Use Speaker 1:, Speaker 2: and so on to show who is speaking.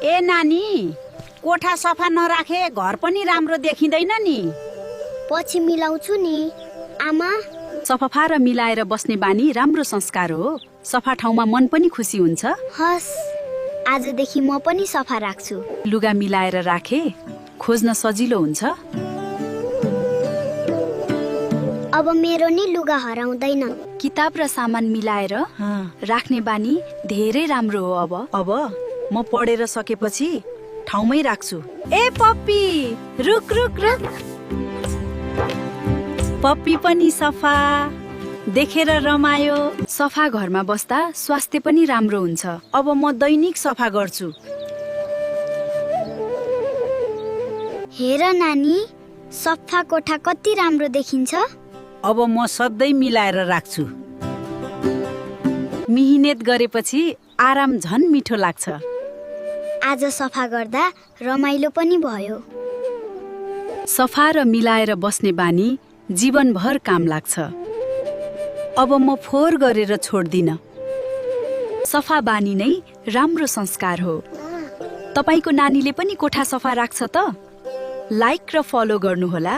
Speaker 1: ए नानी, कोठा सफा नराखे घर पनि राम्रो देखिँदैन नि।
Speaker 2: पछि मिलाउँछु नि आमा।
Speaker 1: सफा र मिलाएर बस्ने बानी राम्रो संस्कार हो। सफा ठाउँमा मन पनि खुसी हुन्छ।
Speaker 2: हस्, आजदेखि म पनि सफा राख्छु।
Speaker 1: लुगा मिलाएर राखे खोज्न सजिलो हुन्छ।
Speaker 2: अब मेरो नि लुगा हराउँदैन।
Speaker 3: किताब र सामान मिलाएर राख्ने बानी धेरै राम्रो हो।
Speaker 1: अब म पढेर सकेपछि ठाउँमै राख्छु।
Speaker 3: ए पप्पी, रुक रुक रुक।
Speaker 1: पप्पी पनि सफा देखेर रमायो।
Speaker 3: सफा घरमा बस्दा स्वास्थ्य पनि राम्रो हुन्छ।
Speaker 1: अब म दैनिक सफा गर्छु।
Speaker 2: हेर नानी, सफा कोठा कति राम्रो देखिन्छ।
Speaker 1: अब म सधैँ मिलाएर राख्छु। मिहिनेत गरेपछि आराम झन् मिठो लाग्छ।
Speaker 2: आज सफा गर्दा रमाइलो पनि भयो।
Speaker 1: सफा र मिलाएर बस्ने बानी जीवनभर काम लाग्छ। अब म फोहोर गरेर छोड्दिन।
Speaker 3: सफा बानी नै राम्रो संस्कार हो। तपाईको नानीले पनि कोठा सफा राख्छ त? लाइक र फलो गर्नुहोला।